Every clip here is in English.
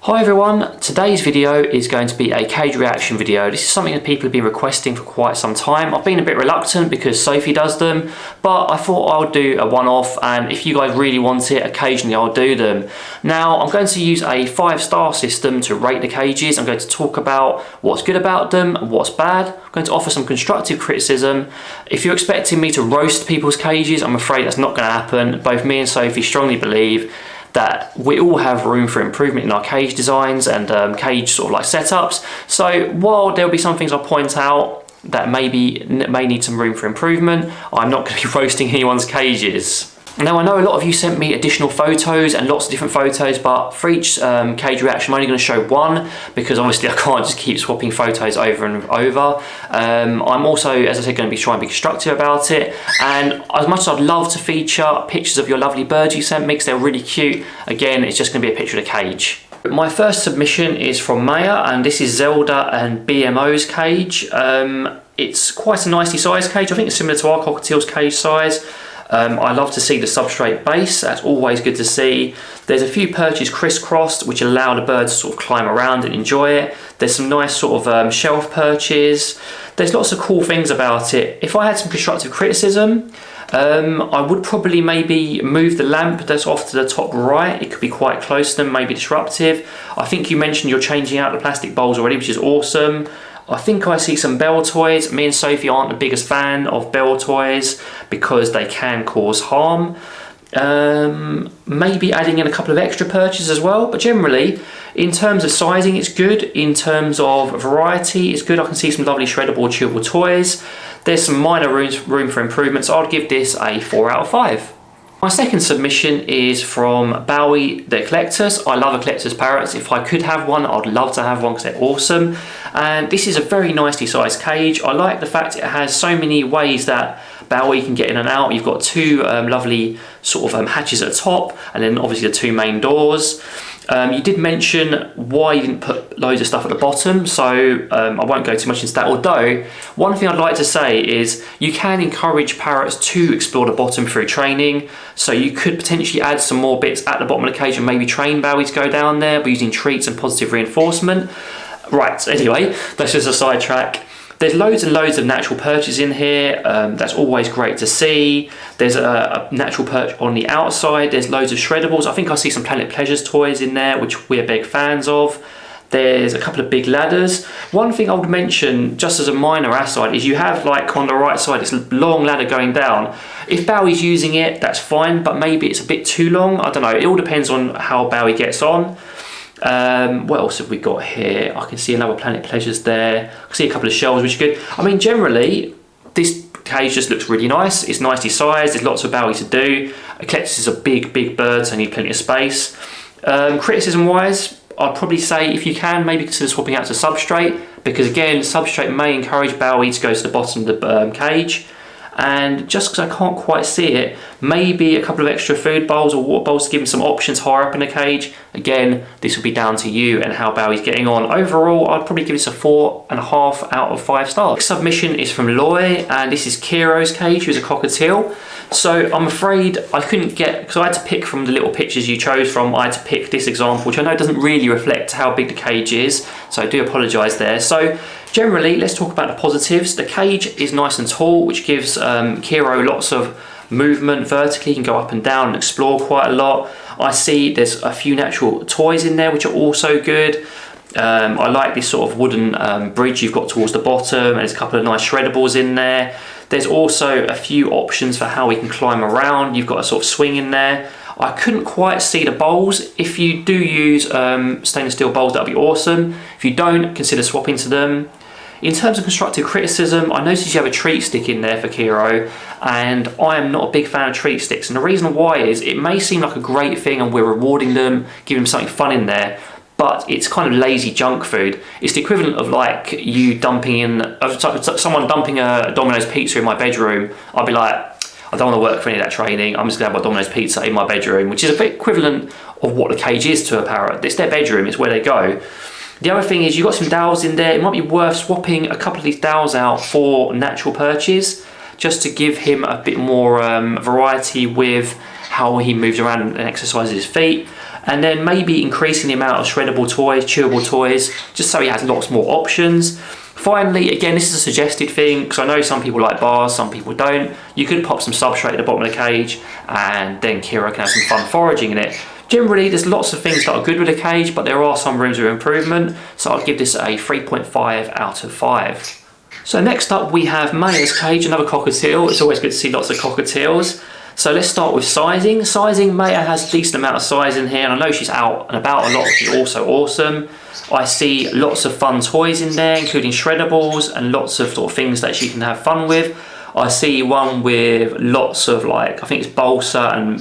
Hi everyone, today's video is going to be a cage reaction video. This is something that people have been requesting for quite some time. I've been a bit reluctant because Sophie does them, but I thought I would do a one-off, and if you guys really want it, occasionally I'll do them. Now, I'm going to use a 5-star system to rate the cages. I'm going to talk about what's good about them and what's bad. I'm going to offer some constructive criticism. If you're expecting me to roast people's cages, I'm afraid that's not going to happen. Both me and Sophie strongly believe that we all have room for improvement in our cage designs and cage sort of like setups. So while there'll be some things I'll point out that may need some room for improvement, I'm not going to be roasting anyone's cages. Now, I know a lot of you sent me additional photos and lots of different photos, but for each cage reaction, I'm only going to show one because obviously I can't just keep swapping photos over and over. I'm also, as I said, going to be trying to be constructive about it. And as much as I'd love to feature pictures of your lovely birds you sent me because they're really cute, again, it's just going to be a picture of the cage. My first submission is from Maya, and this is Zelda and BMO's cage. It's quite a nicely sized cage. I think it's similar to our cockatiel's cage size. I love to see the substrate base, that's always good to see. There's a few perches crisscrossed which allow the birds to sort of climb around and enjoy it. There's some nice sort of shelf perches. There's lots of cool things about it. If I had some constructive criticism, I would probably maybe move the lamp that's off to the top right. It could be quite close to them, maybe disruptive. I think you mentioned you're changing out the plastic bowls already, which is awesome. I think I see some bell toys. Me and Sophie aren't the biggest fan of bell toys because they can cause harm. Maybe adding in a couple of extra perches as well, but generally in terms of sizing it's good. In terms of variety it's good. I can see some lovely shreddable chewable toys. There's some minor room for improvement, so I'd give this a 4 out of 5. My second submission is from Bowie, the collectors. I love collectors parrots. If I could have one, I'd love to have one because they're awesome. And this is a very nicely sized cage. I like the fact it has so many ways that Bowie can get in and out. You've got two lovely sort of hatches at the top, and then obviously the two main doors. You did mention why you didn't put loads of stuff at the bottom, so I won't go too much into that. Although, one thing I'd like to say is you can encourage parrots to explore the bottom through training. So you could potentially add some more bits at the bottom of the cage and maybe train Bowie to go down there by using treats and positive reinforcement. Right, anyway, that's just a sidetrack. There's loads and loads of natural perches in here. That's always great to see. There's a natural perch on the outside. There's loads of shreddables. I think I see some Planet Pleasures toys in there, which we're big fans of. There's a couple of big ladders. One thing I would mention, just as a minor aside, is you have, like, on the right side, this long ladder going down. If Bowie's using it, that's fine, but maybe it's a bit too long. I don't know. It all depends on how Bowie gets on. What else have we got here? I can see another Planet Pleasures there. I can see a couple of shells, which are good. I mean, generally, this cage just looks really nice. It's nicely sized. There's lots of Bowie to do. Eclectus is a big bird, so I need plenty of space. Criticism-wise, I'd probably say if you can, maybe consider swapping out to substrate, because again, substrate may encourage Bowie to go to the bottom of the cage. And just because I can't quite see it, maybe a couple of extra food bowls or water bowls to give him some options higher up in the cage. Again, this will be down to you and how Bowie's getting on. Overall, I'd probably give this a 4.5 out of 5 stars. Next submission is from Loy, and this is Kiro's cage, who's a cockatiel. So I'm afraid I couldn't get, because I had to pick from the little pictures you chose from, I had to pick this example, which I know doesn't really reflect how big the cage is, so I do apologise there. So generally, let's talk about the positives. The cage is nice and tall, which gives Kiro lots of movement vertically. He can go up and down and explore quite a lot. I see there's a few natural toys in there, which are also good. I like this sort of wooden bridge you've got towards the bottom, and there's a couple of nice shreddables in there. There's also a few options for how we can climb around. You've got a sort of swing in there. I couldn't quite see the bowls. If you do use stainless steel bowls, that'll be awesome. If you don't, consider swapping to them. In terms of constructive criticism, I noticed you have a treat stick in there for Kiro, and I am not a big fan of treat sticks. And the reason why is it may seem like a great thing and we're rewarding them, giving them something fun in there, but it's kind of lazy junk food. It's the equivalent of like you dumping in, someone dumping a Domino's pizza in my bedroom. I'll be like, I don't want to work for any of that training. I'm just going to have my Domino's pizza in my bedroom, which is a bit equivalent of what the cage is to a parrot. It's their bedroom, it's where they go. The other thing is you've got some dowels in there. It might be worth swapping a couple of these dowels out for natural perches, just to give him a bit more variety with how he moves around and exercises his feet. and then maybe increasing the amount of shreddable toys, chewable toys, just so he has lots more options. Finally, again, this is a suggested thing, because I know some people like bars, some people don't. You could pop some substrate at the bottom of the cage, and then Kiro can have some fun foraging in it. Generally, there's lots of things that are good with the cage, but there are some rooms of improvement, so I'll give this a 3.5 out of 5. So next up we have Maya's cage, another cockatiel. It's always good to see lots of cockatiels. So let's start with sizing. Maya has a decent amount of size in here, and I know she's out and about a lot, which is also awesome. I see lots of fun toys in there, including shreddables and lots of sort of things that she can have fun with. I see one with lots of, like, I think it's balsa and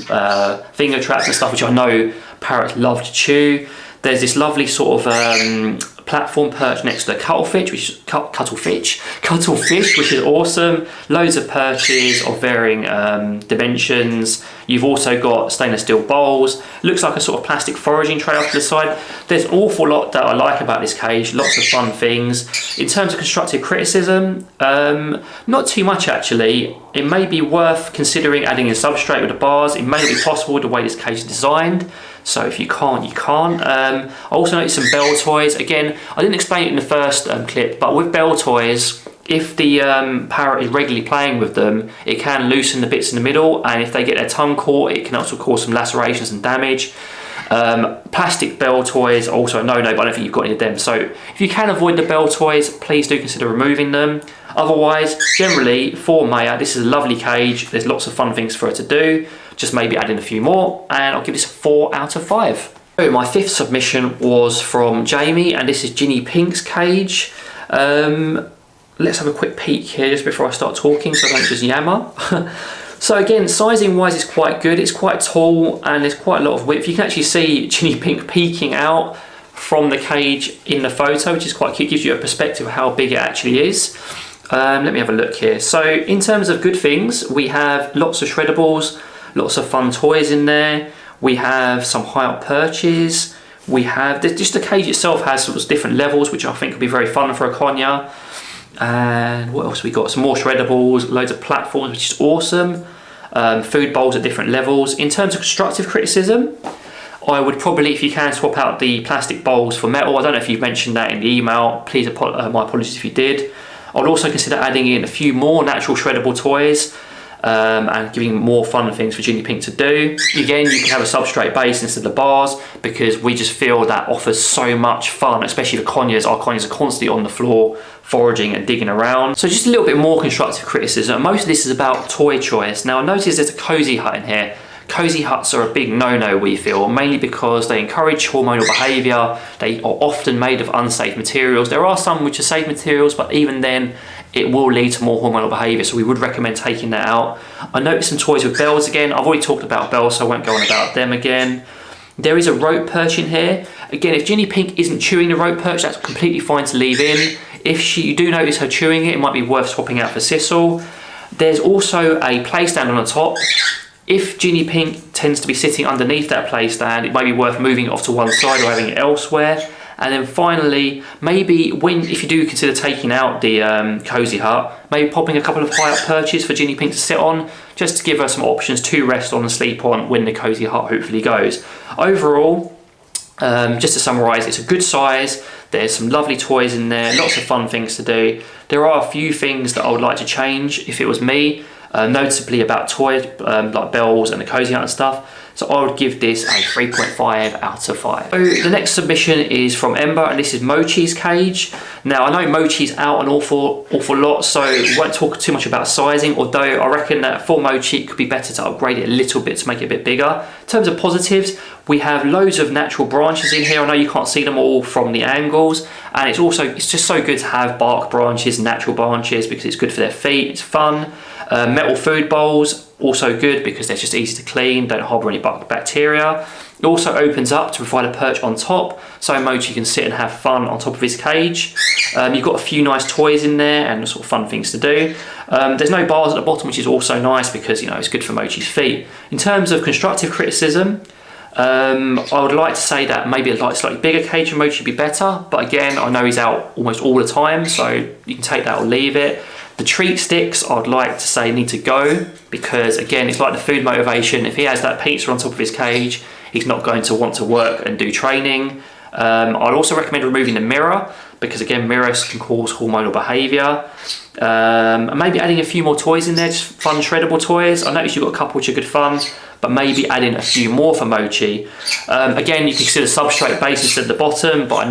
finger traps and stuff, which I know parrots love to chew. There's this lovely sort of platform perch next to the cuttlefish, which is awesome. Loads of perches of varying dimensions. You've also got stainless steel bowls. Looks like a sort of plastic foraging tray off to the side. There's an awful lot that I like about this cage. Lots of fun things. In terms of constructive criticism, not too much actually. It may be worth considering adding a substrate with the bars. It may not be possible with the way this cage is designed. So if you can't, you can't. I also noticed some bell toys. Again, I didn't explain it in the first clip, but with bell toys, if the parrot is regularly playing with them, it can loosen the bits in the middle, and if they get their tongue caught, it can also cause some lacerations and damage. Plastic bell toys are also a no-no, but I don't think you've got any of them. So if you can avoid the bell toys, please do consider removing them. Otherwise, generally, for Maya, this is a lovely cage. There's lots of fun things for her to do. Just maybe add in a few more, and I'll give this a 4 out of 5. So my 5th submission was from Jamie, and this is Ginny Pink's cage. Let's have a quick peek here just before I start talking, so I don't just yammer. So again, sizing wise, it's quite good. It's quite tall, and there's quite a lot of width. You can actually see Ginny Pink peeking out from the cage in the photo, which is quite cute. It gives you a perspective of how big it actually is. Let me have a look here. So in terms of good things, we have lots of shreddables, lots of fun toys in there. We have some high up perches. We have, just the cage itself has sort of different levels, which I think could be very fun for a conure. And what else we got? Some more shreddables, loads of platforms, which is awesome. Food bowls at different levels. In terms of constructive criticism, I would probably, if you can, swap out the plastic bowls for metal. I don't know if you've mentioned that in the email. Please, my apologies if you did. I'd also consider adding in a few more natural shreddable toys, and giving more fun things for Ginny Pink to do. Again, you can have a substrate base instead of the bars, because we just feel that offers so much fun, especially for conures. Our conures are constantly on the floor, foraging and digging around. So just a little bit more constructive criticism. Most of this is about toy choice. Now I noticed there's a cozy hut in here. Cozy huts are a big no-no, we feel, mainly because they encourage hormonal behaviour. They are often made of unsafe materials. There are some which are safe materials, but even then it will lead to more hormonal behaviour, so we would recommend taking that out. I noticed some toys with bells again. I've already talked about bells, so I won't go on about them again. There is a rope perch in here. Again, if Ginny Pink isn't chewing the rope perch, that's completely fine to leave in. If you do notice her chewing it, it might be worth swapping out for Sissel. There's also a play stand on the top. If Ginny Pink tends to be sitting underneath that play stand, it might be worth moving it off to one side or having it elsewhere. And then finally, maybe if you do consider taking out the cozy hut, maybe popping a couple of high up perches for Ginny Pink to sit on, just to give her some options to rest on and sleep on when the cozy hut hopefully goes. Overall, just to summarise, it's a good size. There's some lovely toys in there, lots of fun things to do. There are a few things that I would like to change if it was me, noticeably about toys like bells and the cozy hut and stuff. So I would give this a 3.5 out of 5. So the next submission is from Ember, and this is Mochi's cage. Now I know Mochi's out an awful lot, so we won't talk too much about sizing, although I reckon that for Mochi it could be better to upgrade it a little bit to make it a bit bigger. In terms of positives, we have loads of natural branches in here. I know you can't see them all from the angles, and it's just so good to have bark branches, natural branches, because it's good for their feet, it's fun. Metal food bowls, also good because they're just easy to clean, don't harbour any bacteria. It also opens up to provide a perch on top, so Mochi can sit and have fun on top of his cage. You've got a few nice toys in there and sort of fun things to do. There's no bars at the bottom, which is also nice because, you know, it's good for Mochi's feet. In terms of constructive criticism, I would like to say that maybe a slightly bigger cage for Mochi would be better, but again, I know he's out almost all the time, so you can take that or leave it. The treat sticks, I'd like to say, need to go, because again, it's like the food motivation. If he has that pizza on top of his cage, he's not going to want to work and do training. I'd also recommend removing the mirror, because again, mirrors can cause hormonal behaviour. And maybe adding a few more toys in there, just fun shreddable toys. I noticed you've got a couple which are good fun, but maybe adding a few more for Mochi. Again, you can consider substrate basis at the bottom, but I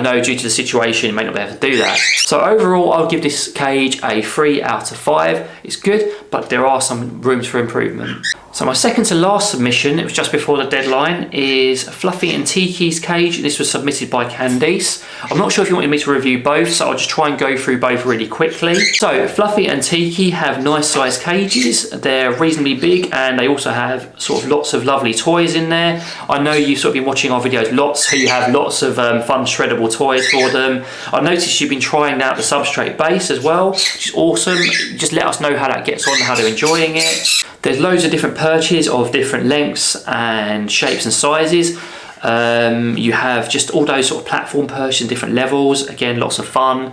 know due to the situation you may not be able to do that. So overall, I'll give this cage a 3 out of 5. It's good, but there are some rooms for improvement. So my second to last submission, it was just before the deadline, is Fluffy and Tiki's cage. This was submitted by Candice. I'm not sure if you wanted me to review both, so I'll just try and go through both really quickly. So Fluffy and Tiki have nice sized cages. They're reasonably big, and they also have sort of lots of lovely toys in there. I know you've sort of been watching our videos lots, so you have lots of fun shreddable toys for them. I noticed you've been trying out the substrate base as well, which is awesome. Just let us know how that gets on, how they're enjoying it. There's loads of different perches of different lengths and shapes and sizes. You have just all those sort of platform perches in different levels. Again, lots of fun.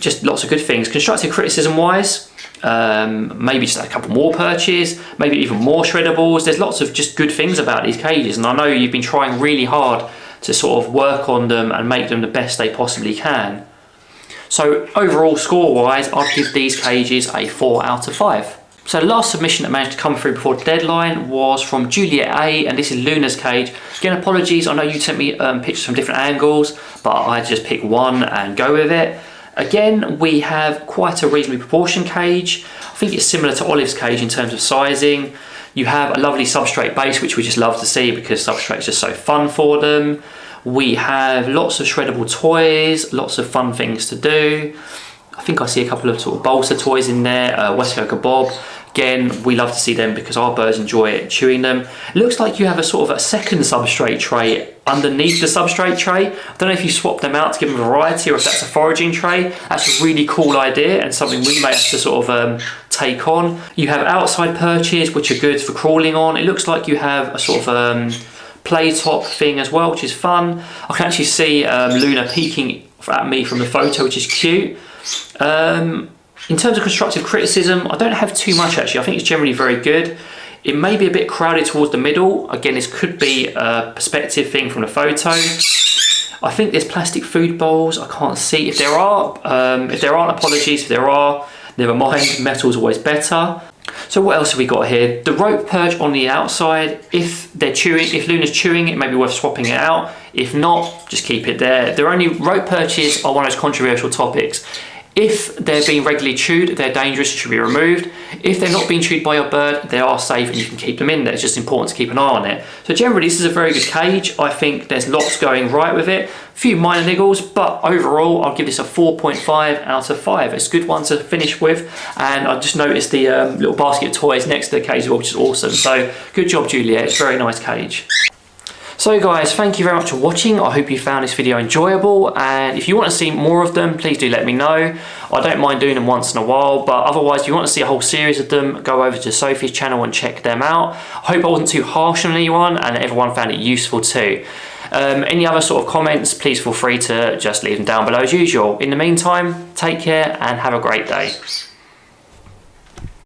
Just lots of good things. Constructive criticism wise, maybe just a couple more perches, maybe even more shreddables. There's lots of just good things about these cages, and I know you've been trying really hard to sort of work on them and make them the best they possibly can. So overall, score wise, I'd give these cages a 4 out of 5. So the last submission that managed to come through before the deadline was from Juliet A, and this is Luna's cage. Again, apologies, I know you sent me pictures from different angles, but I just picked one and go with it. Again, we have quite a reasonably proportioned cage. I think it's similar to Olive's cage in terms of sizing. You have a lovely substrate base, which we just love to see because substrate is just so fun for them. We have lots of shreddable toys, lots of fun things to do. I think I see a couple of sort of bolster toys in there, West Coast Bob. Again, we love to see them because our birds enjoy chewing them. It looks like you have a sort of a second substrate tray underneath the substrate tray. I don't know if you swap them out to give them variety or if that's a foraging tray. That's a really cool idea and something we may have to sort of take on. You have outside perches which are good for crawling on. It looks like you have a sort of play top thing as well, which is fun. I can actually see Luna peeking at me from the photo, which is cute. In terms of constructive criticism, I don't have too much actually. I think it's generally very good. It may be a bit crowded towards the middle. Again, this could be a perspective thing from the photo. I think there's plastic food bowls. I can't see. If there aren't, apologies. If there are, never mind. Metal's always better. So what else have we got here? The rope perch on the outside. If Luna's chewing, it may be worth swapping it out. If not, just keep it there. Rope perches are one of those controversial topics. If they're being regularly chewed, they're dangerous and should be removed. If they're not being chewed by your bird, they are safe and you can keep them in there. It's just important to keep an eye on it. So generally, this is a very good cage. I think there's lots going right with it. A few minor niggles, but overall, I'll give this a 4.5 out of 5. It's a good one to finish with. And I just noticed the little basket of toys next to the cage as well, which is awesome. So good job, Juliet. It's a very nice cage. So guys, thank you very much for watching. I hope you found this video enjoyable, and if you want to see more of them, please do let me know. I don't mind doing them once in a while, but otherwise if you want to see a whole series of them, go over to Sophie's channel and check them out. I hope I wasn't too harsh on anyone and everyone found it useful too. Any other sort of comments, please feel free to just leave them down below as usual. In the meantime, take care and have a great day.